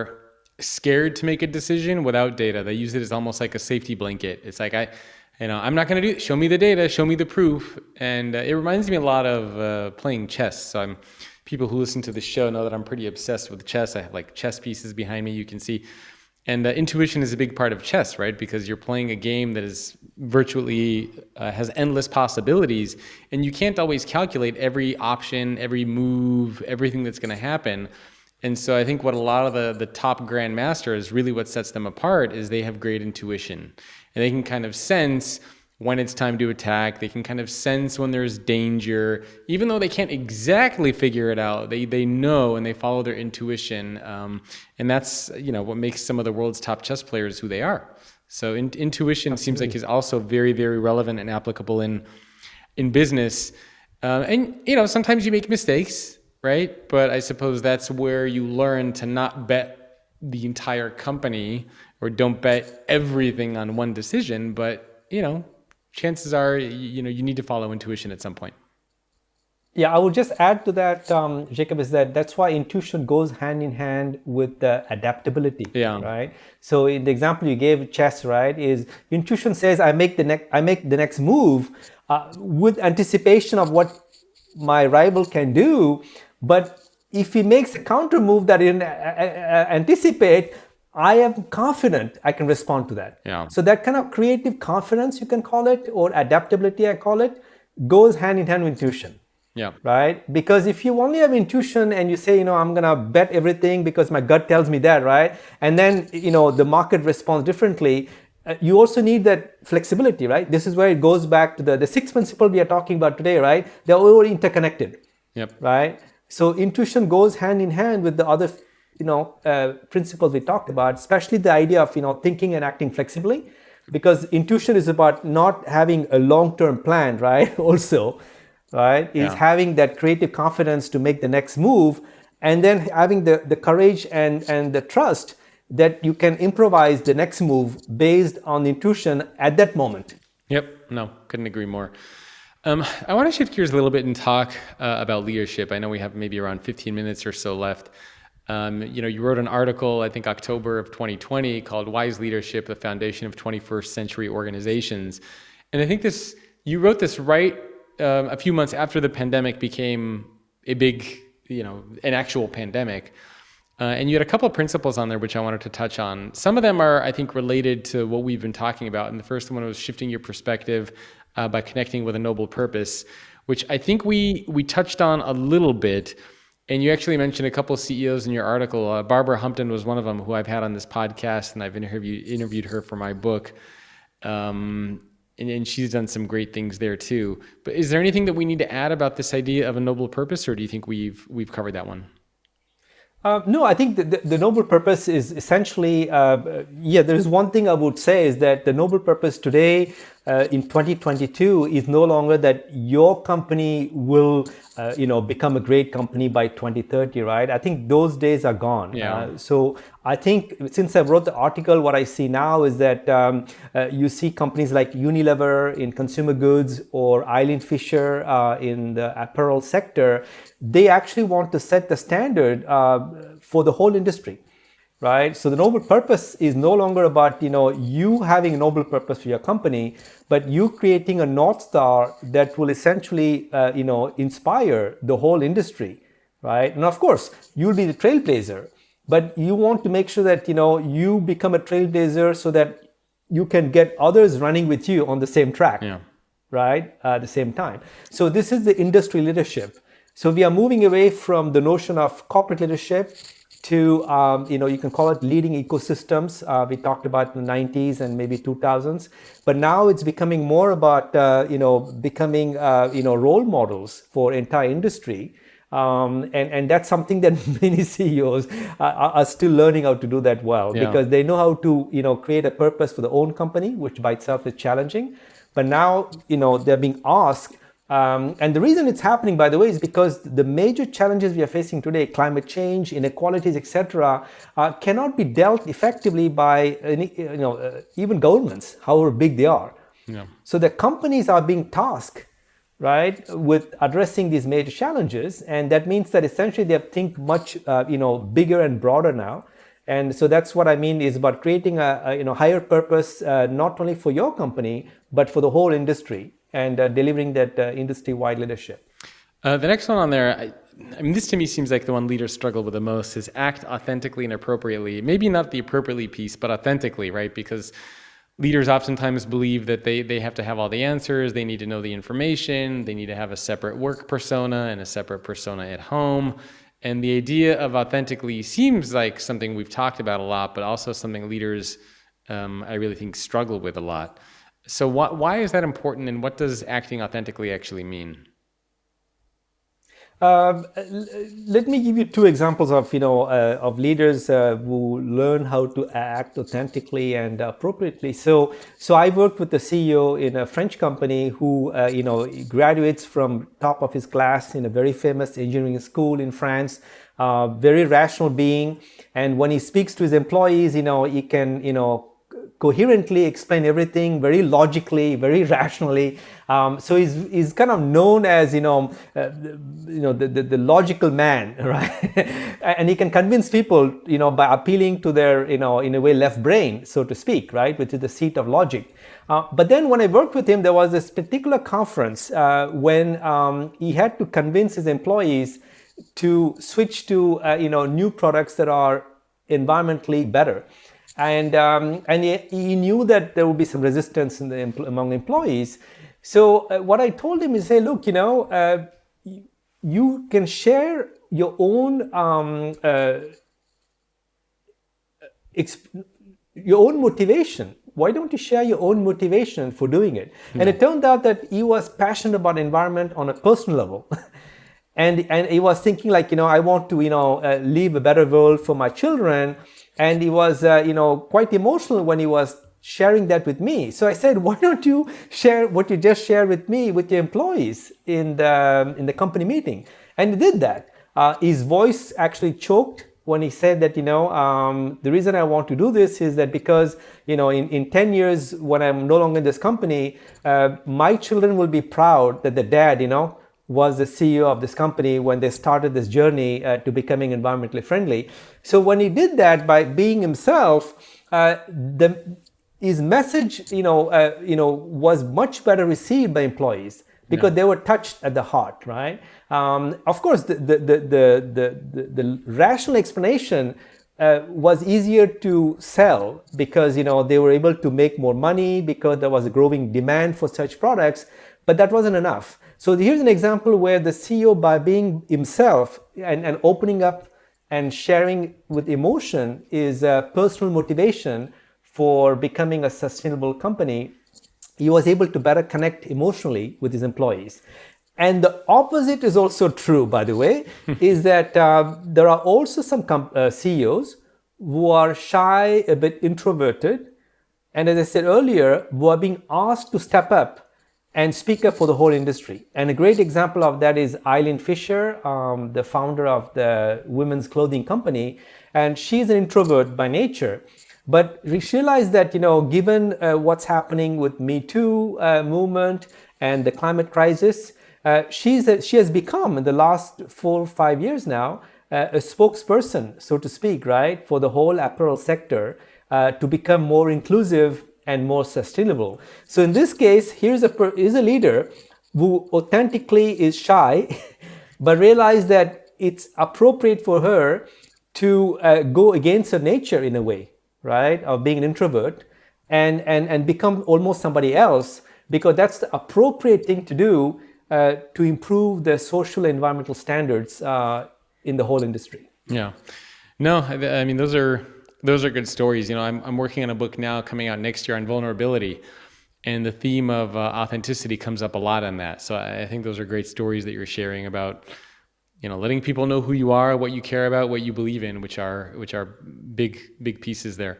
scared to make a decision without data. They use it as almost like a safety blanket. It's like, I'm not going to do it. Show me the data, show me the proof. And it reminds me a lot of playing chess. So people who listen to the show know that I'm pretty obsessed with chess. I have like chess pieces behind me, you can see. And intuition is a big part of chess, right? Because you're playing a game that is virtually has endless possibilities, and you can't always calculate every option, every move, everything that's going to happen. And so I think what a lot of the top grandmasters, really what sets them apart is they have great intuition, and they can kind of sense when it's time to attack. They can kind of sense when there's danger, even though they can't exactly figure it out. They know, and they follow their intuition, and that's what makes some of the world's top chess players who they are. So intuition Absolutely. Seems like is also very, very relevant and applicable in business. And sometimes you make mistakes, right? But I suppose that's where you learn to not bet the entire company, or don't bet everything on one decision. But chances are, you need to follow intuition at some point. Yeah, I would just add to that, Jacob, is that's why intuition goes hand in hand with the adaptability, right? So in the example you gave, chess, right, is intuition says I make the next move with anticipation of what my rival can do, but if he makes a counter move that I didn't anticipate, I am confident I can respond to that. Yeah. So that kind of creative confidence, you can call it, or adaptability, I call it, goes hand in hand with intuition. Yeah. Right? Because if you only have intuition and you say, I'm going to bet everything because my gut tells me that, right? And then, the market responds differently. You also need that flexibility, right? This is where it goes back to the six principles we are talking about today, right? They're all interconnected. Yep. Right? So intuition goes hand in hand with the other, principles we talked about, especially the idea of, thinking and acting flexibly, because intuition is about not having a long-term plan, right? Also, right? Is having that creative confidence to make the next move, and then having the courage and the trust that you can improvise the next move based on intuition at that moment. Yep. No, couldn't agree more. I want to shift gears a little bit and talk about leadership. I know we have maybe around 15 minutes or so left. You wrote an article, I think October of 2020, called Wise Leadership, the Foundation of 21st Century Organizations. And I think you wrote this right a few months after the pandemic became a big, an actual pandemic. And you had a couple of principles on there which I wanted to touch on. Some of them are, I think, related to what we've been talking about. And the first one was shifting your perspective by connecting with a noble purpose, which I think we touched on a little bit. And you actually mentioned a couple of CEOs in your article. Barbara Humpton was one of them, who I've had on this podcast, and I've interviewed her for my book. And she's done some great things there too. But is there anything that we need to add about this idea of a noble purpose, or do you think we've covered that one? No, I think the noble purpose is essentially, there is one thing I would say is that the noble purpose today in 2022 is no longer that your company will, become a great company by 2030, right? I think those days are gone. Yeah. So I think since I wrote the article, what I see now is that you see companies like Unilever in consumer goods or Eileen Fisher in the apparel sector. They actually want to set the standard for the whole industry, right? So the noble purpose is no longer about, you having a noble purpose for your company, but you creating a North Star that will essentially, inspire the whole industry, right? And of course, you'll be the trailblazer, but you want to make sure that, you become a trailblazer so that you can get others running with you on the same track, right? At the same time. So this is the industry leadership. So we are moving away from the notion of corporate leadership to, you can call it leading ecosystems. We talked about in the 90s and maybe 2000s, but now it's becoming more about, becoming, role models for entire industry. And that's something that many CEOs are still learning how to do that well, because they know how to, create a purpose for their own company, which by itself is challenging. But now, they're being asked. And the reason it's happening, by the way, is because the major challenges we are facing today, climate change, inequalities, etc., cannot be dealt effectively by even governments, however big they are. Yeah. So the companies are being tasked, right, with addressing these major challenges, and that means that essentially they have to think much, bigger and broader now. And so that's what I mean is about creating a higher purpose, not only for your company but for the whole industry, and delivering that industry-wide leadership. The next one on there, I mean, this to me seems like the one leaders struggle with the most, is act authentically and appropriately. Maybe not the appropriately piece, but authentically, right? Because leaders oftentimes believe that they have to have all the answers, they need to know the information, they need to have a separate work persona and a separate persona at home. And the idea of authentically seems like something we've talked about a lot, but also something leaders, I really think, struggle with a lot. So why is that important, and what does acting authentically actually mean? Let me give you two examples of of leaders who learn how to act authentically and appropriately. So I worked with the CEO in a French company who graduates from top of his class in a very famous engineering school in France. Very rational being, and when he speaks to his employees, he can coherently explain everything very logically, very rationally. So he's kind of known as the logical man, right? And he can convince people by appealing to their in a way left brain, so to speak, right, which is the seat of logic. But then when I worked with him, there was this particular conference when he had to convince his employees to switch to new products that are environmentally better, and he knew that there would be some resistance among employees. So what I told him is, say, look, you can share your own motivation. Why don't you share your own motivation for doing it? Mm-hmm. And it turned out that he was passionate about environment on a personal level. And he was thinking like, I want to, leave a better world for my children. And he was, quite emotional when he was sharing that with me. So I said, why don't you share what you just shared with me with your employees in the company meeting? And he did that. His voice actually choked when he said that, the reason I want to do this is that because, in 10 years, when I'm no longer in this company, my children will be proud that the dad, was the CEO of this company when they started this journey to becoming environmentally friendly. So when he did that by being himself, his message, was much better received by employees because they were touched at the heart, right? Of course, the rational explanation was easier to sell because they were able to make more money because there was a growing demand for such products, but that wasn't enough. So here's an example where the CEO, by being himself and opening up and sharing with emotion, is personal motivation for becoming a sustainable company. He was able to better connect emotionally with his employees. And the opposite is also true, by the way, is that there are also some CEOs who are shy, a bit introverted, and as I said earlier, who are being asked to step up and speak up for the whole industry. And a great example of that is Eileen Fisher, the founder of the women's clothing company. And she's an introvert by nature. But she realized that, given what's happening with Me Too movement and the climate crisis, she has become, in the last 4 or 5 years now, a spokesperson, so to speak, right, for the whole apparel sector to become more inclusive and more sustainable. So in this case, here's a leader who authentically is shy, but realized that it's appropriate for her to go against her nature in a way, right, of being an introvert and become almost somebody else, because that's the appropriate thing to do to improve the social and environmental standards in the whole industry. Yeah. No, I mean, those are good stories. I'm working on a book now coming out next year on vulnerability, and the theme of authenticity comes up a lot on that. So I think those are great stories that you're sharing about, letting people know who you are, what you care about, what you believe in, which are big pieces there.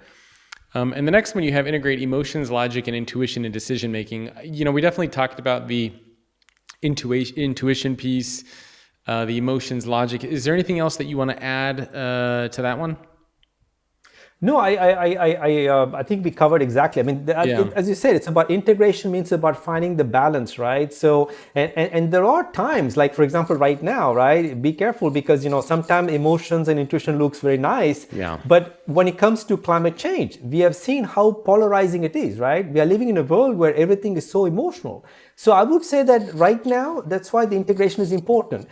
And the next one, you have integrate emotions, logic, and intuition in decision making. We definitely talked about the intuition piece, the emotions, logic. Is there anything else that you want to add to that one? No, I think we covered exactly. I mean, as you said, it's about integration, means about finding the balance, right? So, and there are times, like for example, right now, right? Be careful because, sometimes emotions and intuition looks very nice. Yeah. But when it comes to climate change, we have seen how polarizing it is, right? We are living in a world where everything is so emotional. So I would say that right now, that's why the integration is important.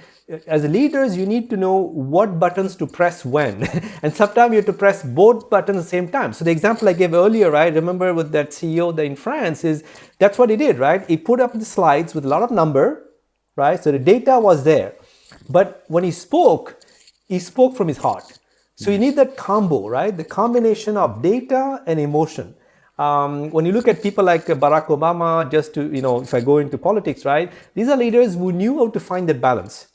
As leaders, you need to know what buttons to press when. And sometimes you have to press both buttons at the same time. So the example I gave earlier, right? Remember with that CEO in France, that's what he did, right? He put up the slides with a lot of number, right? So the data was there. But when he spoke from his heart. So you need that combo, right? The combination of data and emotion. When you look at people like Barack Obama, just to, if I go into politics, right? These are leaders who knew how to find that balance,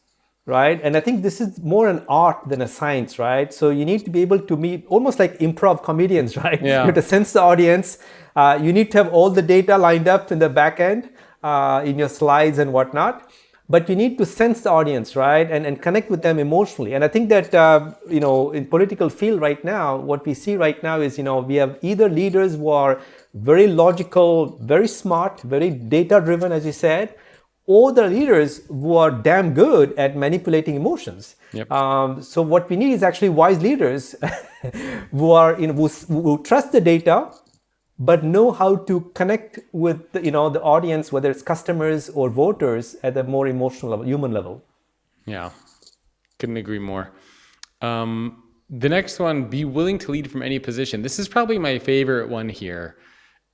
right? And I think this is more an art than a science, right? So you need to be able to meet almost like improv comedians, right? Yeah. You have to sense the audience. You need to have all the data lined up in the back end, in your slides and whatnot. but you need to sense the audience, right, and connect with them emotionally. And I think that in political field right now, what we see right now is we have either leaders who are very logical, very smart, very data driven, as you said, or the leaders who are damn good at manipulating emotions. Yep. So what we need is actually wise leaders who are who trust the data, but know how to connect with the audience, whether it's customers or voters, at a more emotional level, human level. Yeah, couldn't agree more. The next one, be willing to lead from any position. This is probably my favorite one here,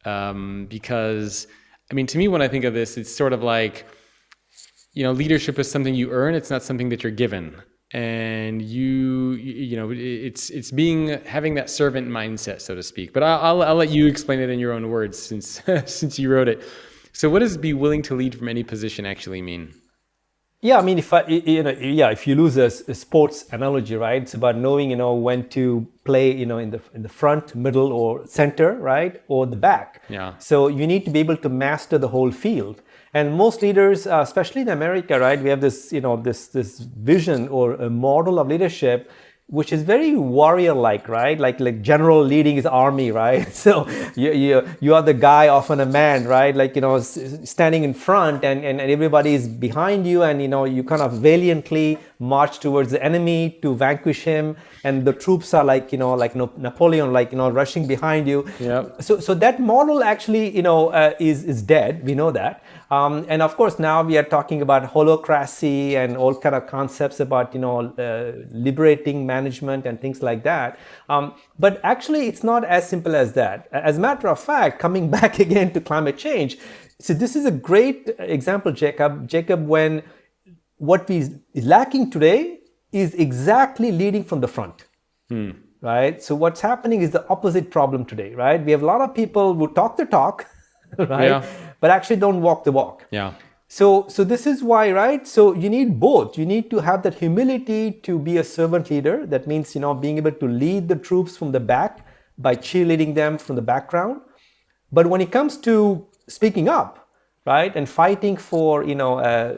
because, I mean, to me, when I think of this, it's sort of like, leadership is something you earn. It's not something that you're given. And it's having that servant mindset, so to speak. But I'll let you explain it in your own words, since you wrote it. So what does be willing to lead from any position actually mean? Yeah, I mean, if you lose a sports analogy, right, it's about knowing, when to play, in the front, middle, or center, right, or the back. Yeah. So you need to be able to master the whole field. And most leaders, especially in America, right, we have this, this vision or a model of leadership, which is very warrior-like, right? Like general leading his army, right? So you are the guy, often a man, right? Like, standing in front and everybody is behind you, and, you kind of valiantly march towards the enemy to vanquish him. And the troops are like Napoleon, rushing behind you. Yep. So that model actually, is dead. We know that. And of course, now we are talking about holocracy and all kind of concepts about, liberating management and things like that. But actually, it's not as simple as that. As a matter of fact, coming back again to climate change, so this is a great example, Jacob, when what we lacking today is exactly leading from the front. Right? So what's happening is the opposite problem today, right? We have a lot of people who talk the talk, right? Yeah. But actually don't walk the walk. Yeah. So this is why, right? So you need both. You need to have that humility to be a servant leader. That means, being able to lead the troops from the back by cheerleading them from the background. But when it comes to speaking up, right, and fighting for,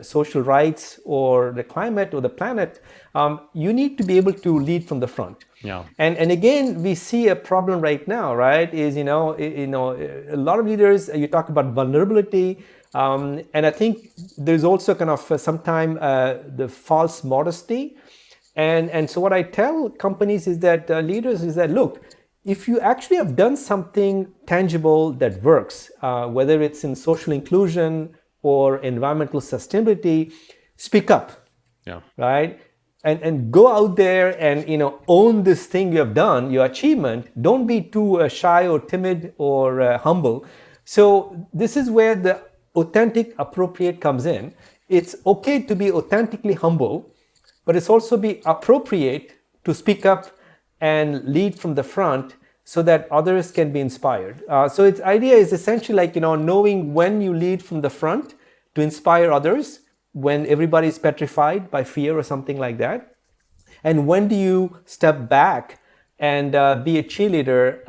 social rights or the climate or the planet, you need to be able to lead from the front. Yeah. And again, we see a problem right now, right? Is a lot of leaders. You talk about vulnerability, and I think there's also kind of sometimes the false modesty, and so what I tell companies is that leaders is that, look, if you actually have done something tangible that works, whether it's in social inclusion or environmental sustainability, speak up. Yeah. Right. And go out there and own this thing you have done, your achievement. Don't be too shy or timid or humble. So this is where the authentic appropriate comes in. It's okay to be authentically humble, but it's also be appropriate to speak up and lead from the front so that others can be inspired. So its idea is essentially like knowing when you lead from the front to inspire others, when everybody is petrified by fear or something like that. And when do you step back and be a cheerleader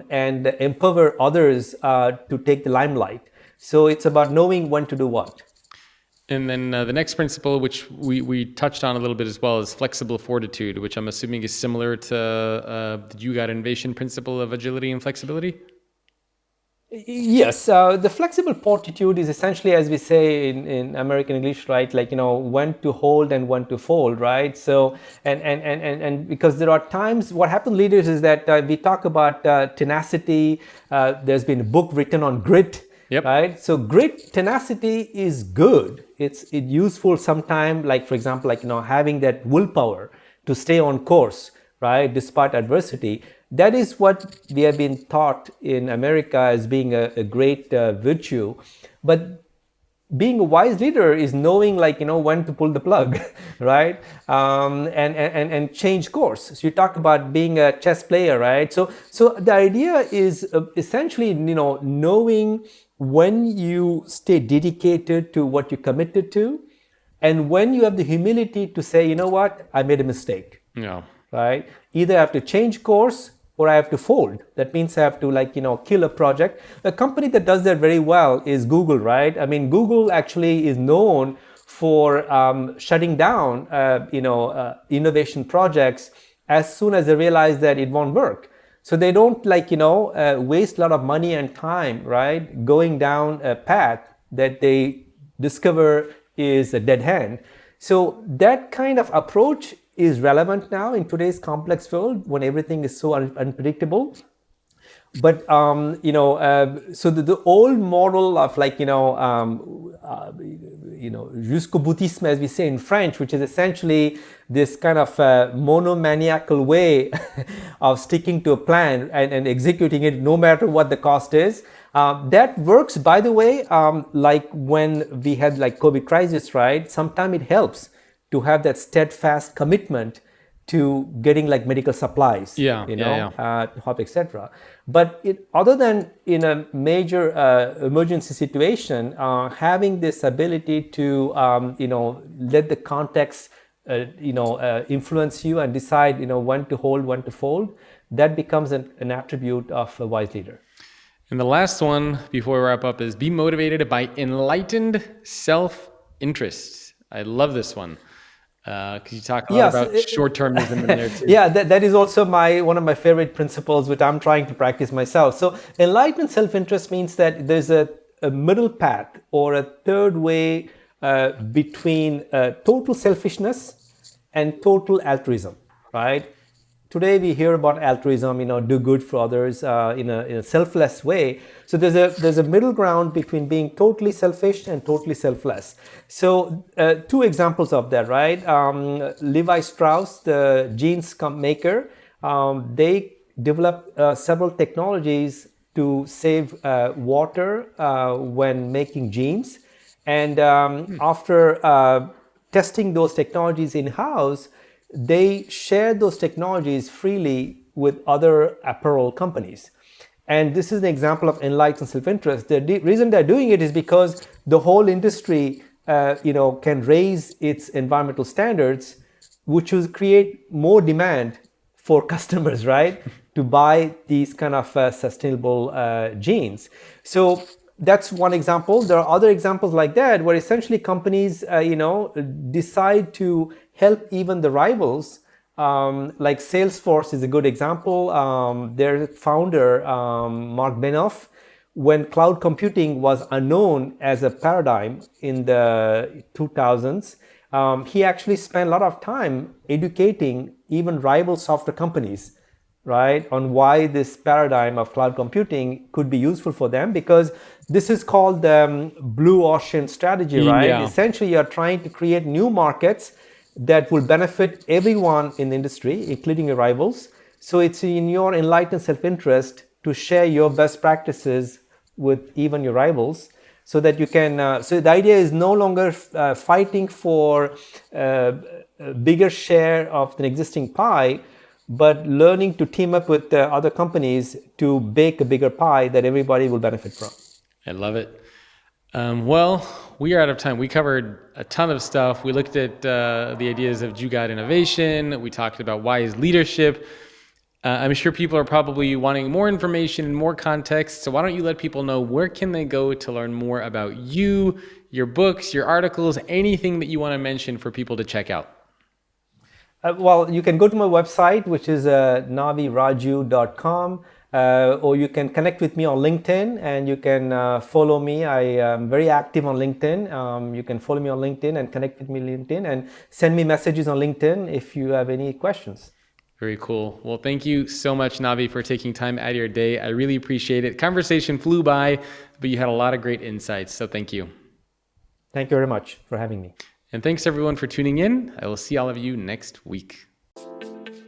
and empower others to take the limelight? So it's about knowing when to do what. And then the next principle, which we touched on a little bit as well, is flexible fortitude, which I'm assuming is similar to the Jugaad Innovation principle of agility and flexibility? Yes, the flexible fortitude is essentially, as we say in American English, right? Like, when to hold and when to fold, right? So, and because there are times, what happens, leaders, is that we talk about tenacity. There's been a book written on grit. Yep. Right. So grit, tenacity is good. It's useful sometimes, like, for example, like, having that willpower to stay on course, right, despite adversity. That is what we have been taught in America as being a great virtue. But being a wise leader is knowing, like, when to pull the plug, right? And change course. So you talk about being a chess player, right? So the idea is essentially, knowing when you stay dedicated to what you committed to, and when you have the humility to say, what, I made a mistake. Yeah. Right? Either I have to change course or I have to fold. That means I have to kill a project. A company that does that very well is Google, right? I mean, Google actually is known for shutting down, innovation projects as soon as they realize that it won't work. So they don't waste a lot of money and time, right, going down a path that they discover is a dead end. So that kind of approach is relevant now in today's complex world when everything is so unpredictable. But so the old model of jusqu'au boutisme, as we say in French, which is essentially this kind of monomaniacal way of sticking to a plan and executing it no matter what the cost is. That works, by the way, like when we had COVID crisis, right? Sometimes it helps to have that steadfast commitment to getting medical supplies, etc. But other than in a major emergency situation, having this ability to let the context influence you and decide when to hold, when to fold, that becomes an attribute of a wise leader. And the last one before we wrap up is be motivated by enlightened self-interest. I love this one. Because you talk a lot about short-termism in there too. Yeah, that is also one of my favorite principles, which I'm trying to practice myself. So enlightened self-interest means that there's a middle path or a third way between total selfishness and total altruism, right? Today we hear about altruism, do good for others in a selfless way. So there's a middle ground between being totally selfish and totally selfless. So two examples of that, right? Levi Strauss, the jeans maker, they developed several technologies to save water when making jeans. And after testing those technologies in-house, they share those technologies freely with other apparel companies. And this is an example of enlightened self-interest. The reason they're doing it is because the whole industry can raise its environmental standards, which will create more demand for customers, right, to buy these kind of sustainable jeans. So that's one example. There are other examples like that where essentially companies, decide to help even the rivals. Like Salesforce is a good example. Their founder, Mark Benioff, when cloud computing was unknown as a paradigm in the 2000s, he actually spent a lot of time educating even rival software companies, right, on why this paradigm of cloud computing could be useful for them, because this is called the blue ocean strategy, right? Yeah. Essentially, you're trying to create new markets that will benefit everyone in the industry, including your rivals. So it's in your enlightened self-interest to share your best practices with even your rivals, so that you can, so the idea is no longer fighting for a bigger share of the existing pie, but learning to team up with other companies to bake a bigger pie that everybody will benefit from. I love it. Well, we are out of time. We covered a ton of stuff. We looked at the ideas of Jugaad Innovation. We talked about wise leadership. I'm sure people are probably wanting more information and more context. So why don't you let people know where can they go to learn more about you, your books, your articles, anything that you want to mention for people to check out? Well, you can go to my website, which is navirajou.com. Or you can connect with me on LinkedIn, and you can follow me. I am very active on LinkedIn. You can follow me on LinkedIn and connect with me on LinkedIn and send me messages on LinkedIn if you have any questions. Very cool. Well, thank you so much, Navi, for taking time out of your day. I really appreciate it. Conversation flew by, but you had a lot of great insights. So thank you. Thank you very much for having me. And thanks everyone for tuning in. I will see all of you next week.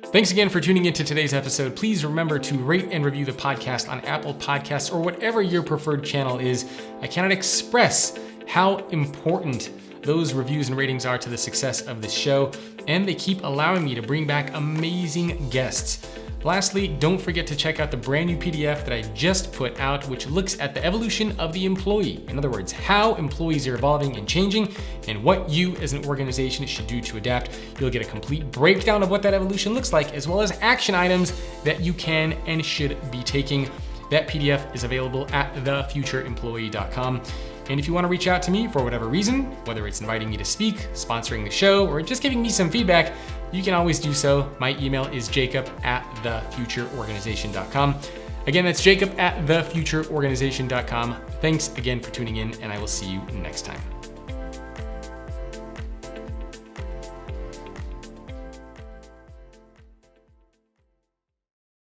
Thanks again for tuning into today's episode. Please remember to rate and review the podcast on Apple Podcasts or whatever your preferred channel is. I cannot express how important those reviews and ratings are to the success of this show, and they keep allowing me to bring back amazing guests. Lastly, don't forget to check out the brand new PDF that I just put out, which looks at the evolution of the employee. In other words, how employees are evolving and changing and what you as an organization should do to adapt. You'll get a complete breakdown of what that evolution looks like, as well as action items that you can and should be taking. That PDF is available at thefutureemployee.com. And if you want to reach out to me for whatever reason, whether it's inviting me to speak, sponsoring the show, or just giving me some feedback, you can always do so. My email is jacob@thefutureorganization.com. Again, that's jacob@thefutureorganization.com. Thanks again for tuning in, and I will see you next time.